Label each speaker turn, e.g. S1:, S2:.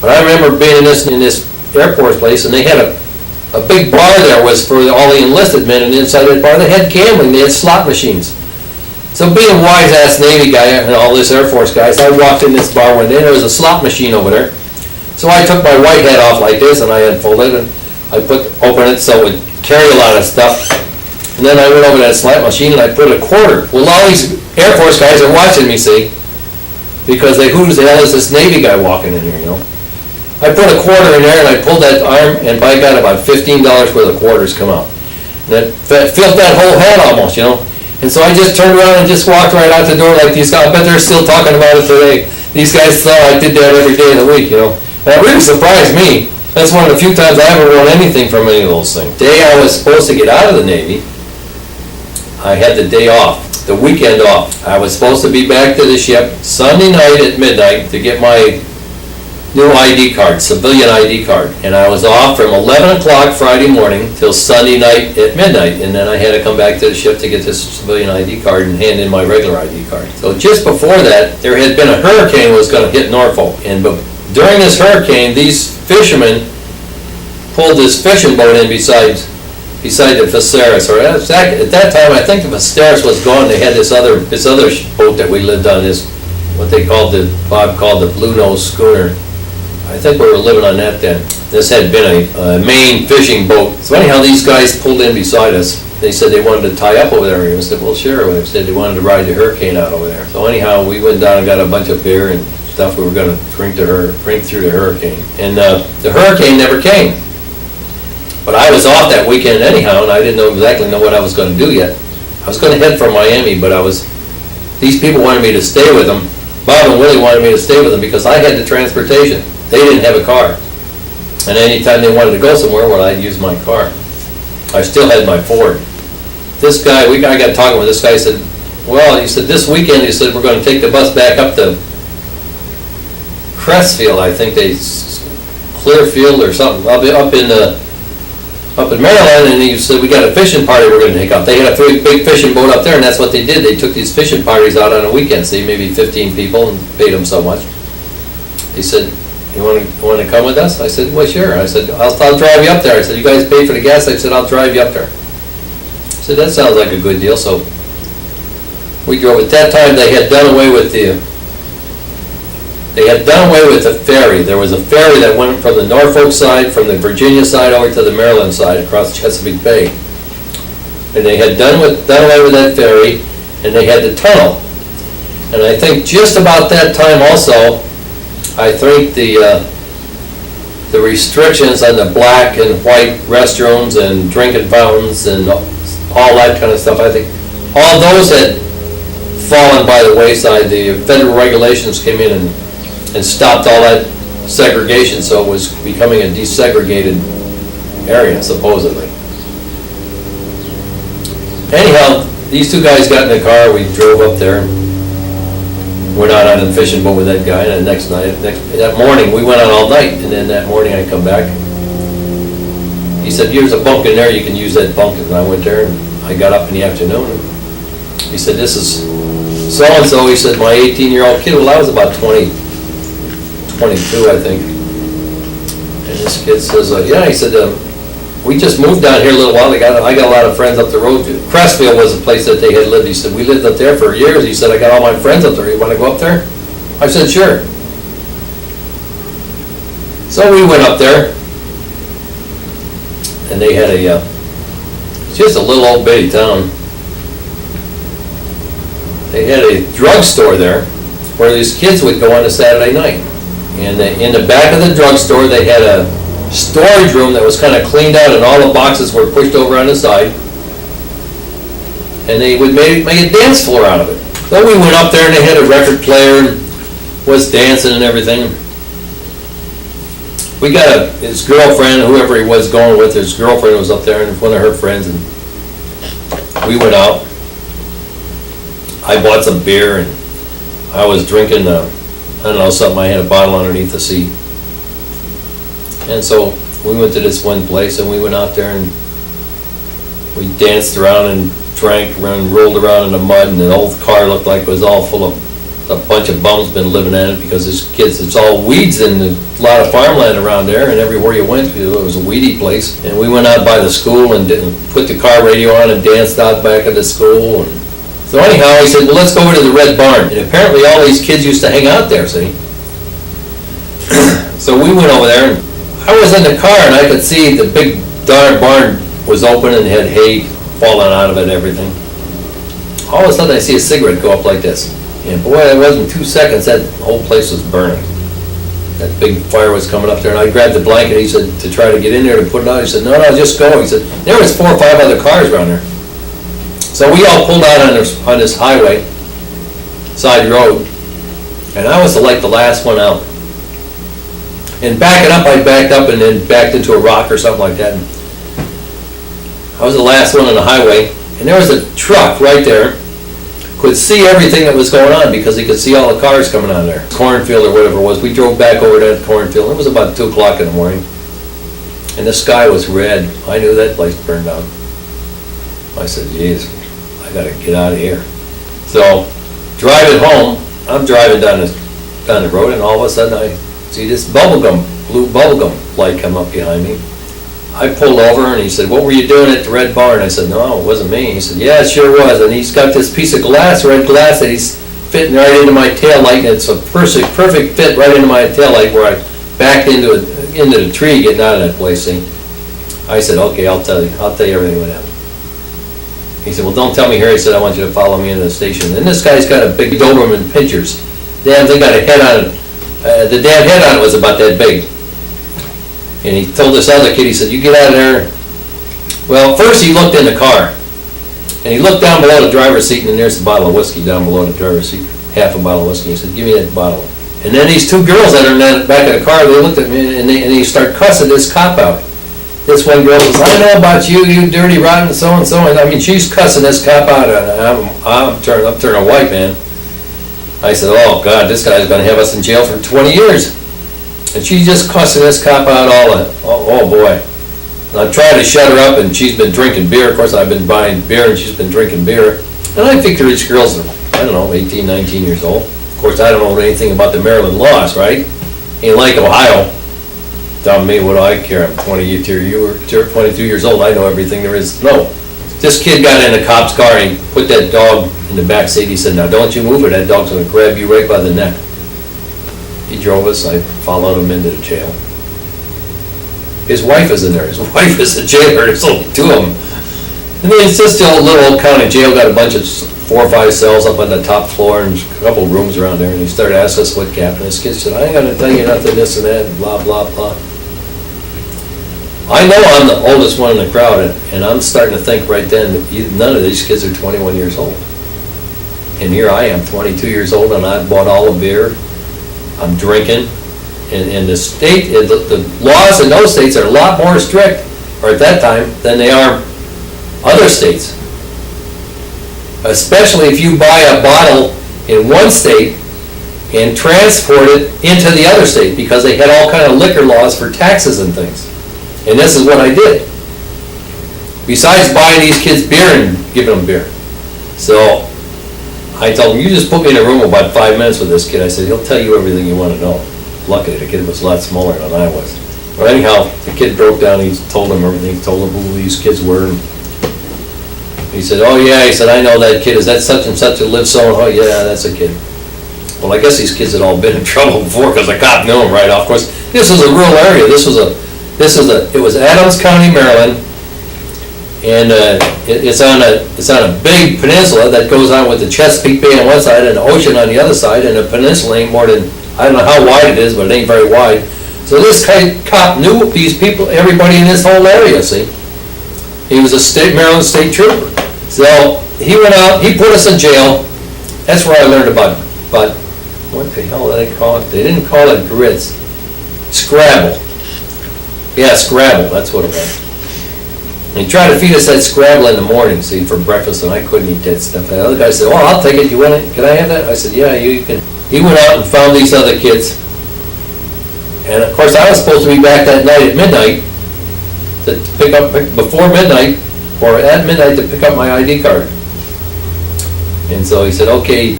S1: But I remember being in this Air Force place, and they had a big bar there was for all the enlisted men, and inside that bar they had gambling, they had slot machines. So being a wise-ass Navy guy and all this Air Force guys, I walked in this bar one day, and there was a slot machine over there. So I took my white hat off like this, and I unfolded it, and I opened it so it would carry a lot of stuff. And then I went over to that slot machine, and I put a quarter. Well, all these Air Force guys are watching me, see, because who the hell is this Navy guy walking in here, you know? I put a quarter in there, and I pulled that arm, and by God, about $15 worth of quarters come out. And that filled that whole hat almost, you know? And so I just turned around and just walked right out the door like these guys. I bet they're still talking about it today. These guys thought I did that every day of the week, you know. That really surprised me. That's one of the few times I ever won anything from any of those things. The day I was supposed to get out of the Navy, I had the day off, the weekend off. I was supposed to be back to the ship Sunday night at midnight to get my new ID card, civilian ID card. And I was off from 11 o'clock Friday morning till Sunday night at midnight. And then I had to come back to the ship to get this civilian ID card and hand in my regular ID card. So just before that, there had been a hurricane was going to hit Norfolk. And during this hurricane, these fishermen pulled this fishing boat in beside the Viserys. Or at that time, I think the Viserys was gone. They had this other boat that we lived on, this what they called Bob called the Blue Nose schooner. I think we were living on that then. This had been a main fishing boat. So anyhow, these guys pulled in beside us. They said they wanted to tie up over there. We said, well, sure. They said they wanted to ride the hurricane out over there. So anyhow, we went down and got a bunch of beer and stuff we were going to drink through the hurricane. And the hurricane never came. But I was off that weekend anyhow, and I didn't exactly know what I was going to do yet. I was going to head for Miami, but these people wanted me to stay with them. Bob and Willie wanted me to stay with them because I had the transportation. They didn't have a car. And anytime they wanted to go somewhere, well, I'd use my car. I still had my Ford. This guy, I got talking with this guy, he said, this weekend, he said, we're going to take the bus back up to Crestfield, I think Clearfield or something, up in Maryland, and he said, we got a fishing party we're going to take out. They had a big fishing boat up there, and that's what they did. They took these fishing parties out on a weekend, see, maybe 15 people, and paid them so much. He said, you want to come with us? I said, well, sure. I said, I'll drive you up there. I said, you guys pay for the gas? I said, I'll drive you up there. I said, that sounds like a good deal. So we drove. At that time, they had done away with the ferry. There was a ferry that went from the Norfolk side, from the Virginia side over to the Maryland side across Chesapeake Bay. And they had done away with that ferry, and they had the tunnel. And I think just about that time also, I think the restrictions on the black and white restrooms and drinking fountains and all that kind of stuff, I think all those had fallen by the wayside. The federal regulations came in and stopped all that segregation, so it was becoming a desegregated area, supposedly. Anyhow, these two guys got in the car, we drove up there. Went out on a fishing boat with that guy, and that morning, we went out all night, and then that morning I come back. He said, here's a bunk in there, you can use that bunk. And I went there, and I got up in the afternoon, and he said, this is so-and-so. He said, my 18-year-old kid, well, I was about 22, I think. And this kid says, yeah, he said, we just moved down here a little while ago. I got a lot of friends up the road. Crestfield was the place that they had lived. He said, we lived up there for years. He said, I got all my friends up there. You want to go up there? I said, sure. So we went up there, and they had it's just a little old bitty town. They had a drugstore there where these kids would go on a Saturday night. And in the back of the drugstore, they had a storage room that was kind of cleaned out, and all the boxes were pushed over on the side, and they would make a dance floor out of it. So we went up there, and they had a record player and was dancing and everything. We got his girlfriend, whoever he was going with, his girlfriend was up there, and one of her friends, and we went out. I bought some beer, and I was drinking I don't know, something. I had a bottle underneath the seat. And so we went to this one place, and we went out there, and we danced around and drank and rolled around in the mud, and the old car looked like it was all full of a bunch of bums been living in it because there's kids, it's all weeds and there's a lot of farmland around there, and everywhere you went, it was a weedy place. And we went out by the school and put the car radio on and danced out back at the school. And so anyhow, he said, well, let's go over to the Red Barn. And apparently all these kids used to hang out there, see? So we went over there, and I was in the car, and I could see the big darn barn was open and had hay falling out of it and everything. All of a sudden, I see a cigarette go up like this. And boy, it wasn't 2 seconds, that whole place was burning. That big fire was coming up there, and I grabbed the blanket, he said, to try to get in there to put it out. He said, no, just go. He said, there was 4 or 5 other cars around there. So we all pulled out on this highway, side road, and I was like the last one out. And backing up, I backed up and then backed into a rock or something like that. And I was the last one on the highway, and there was a truck right there. Could see everything that was going on because he could see all the cars coming out of there. Cornfield or whatever it was. We drove back over to that cornfield. It was about 2 o'clock in the morning. And the sky was red. I knew that place burned down. I said, geez, I gotta get out of here. So, driving home, I'm driving down the road, and all of a sudden I see this blue bubblegum light come up behind me. I pulled over, and he said, what were you doing at the Red Barn? I said, no, it wasn't me. He said, yeah, it sure was. And he's got this piece of glass, red glass, that he's fitting right into my tail light, and it's a perfect fit right into my tail light where I backed into the tree getting out of that place, see? I said, okay, I'll tell you everything that happened. He said, well, don't tell me here. He said, I want you to follow me into the station. And this guy's got a big Doberman Pinschers. Damn thing got a head on it. The damn head on it was about that big. And he told this other kid, he said, you get out of there. Well, first he looked in the car. And he looked down below the driver's seat, and there's a bottle of whiskey down below the driver's seat. Half a bottle of whiskey. He said, give me that bottle. And then these 2 girls that are in the back of the car, they looked at me, and they start cussing this cop out. This one girl says, I know about you, you dirty, rotten, so-and-so. And I mean, she's cussing this cop out, and I'm turning white, man. I said, oh, God, this guy's going to have us in jail for 20 years. And she's just cussing this cop out oh boy. And I'm trying to shut her up, and she's been drinking beer. Of course, I've been buying beer, and she's been drinking beer. And I think these girls are, I don't know, 18, 19 years old. Of course, I don't know anything about the Maryland laws, right? Ain't like Ohio. Tell me, what do I care? I'm 22 years old. I know everything there is. No. This kid got in a cop's car, and he put that dog in the back seat. He said, now don't you move, or that dog's going to grab you right by the neck. He drove us. I followed him into the jail. His wife is in there. His wife is a jailer. There's only 2 of them. And then it's just the little old county jail. Got a bunch of 4 or 5 cells up on the top floor and a couple of rooms around there. And he started asking us what captain. This kid said, I ain't going to tell you nothing, this and that, blah, blah, blah. I know I'm the oldest one in the crowd, and I'm starting to think right then that none of these kids are 21 years old. And here I am, 22 years old, and I bought all the beer. I'm drinking, and the state, the laws in those states are a lot more strict, or at that time, than they are other states. Especially if you buy a bottle in one state and transport it into the other state, because they had all kind of liquor laws for taxes and things. And this is what I did. Besides buying these kids beer and giving them beer. So I told him, you just put me in a room about 5 minutes with this kid. I said, he'll tell you everything you want to know. Luckily, the kid was a lot smaller than I was. But anyhow, the kid broke down. He told him everything. He told him who these kids were. And he said, oh, yeah. He said, I know that kid. Is that such and such that lives so? Oh, yeah, that's a kid. Well, I guess these kids had all been in trouble before because the cop knew them right off. Of course, this was a rural area. It was Adams County, Maryland. And it's on a big peninsula that goes on with the Chesapeake Bay on one side and the ocean on the other side, and the peninsula ain't more than, I don't know how wide it is, but it ain't very wide. So this cop knew these people, everybody in this whole area, see? He was a Maryland state trooper. So he went out, he put us in jail. That's where I learned about what the hell did they call it? They didn't call it grits. Scrabble. Yeah, Scrabble, that's what it was. And he tried to feed us that Scrabble in the morning, see, for breakfast, and I couldn't eat that stuff. And the other guy said, oh, I'll take it. You want it? Can I have that? I said, yeah, you can. He went out and found these other kids. And, of course, I was supposed to be back that night at midnight to pick up, before midnight, or at midnight to pick up my ID card. And so he said, okay,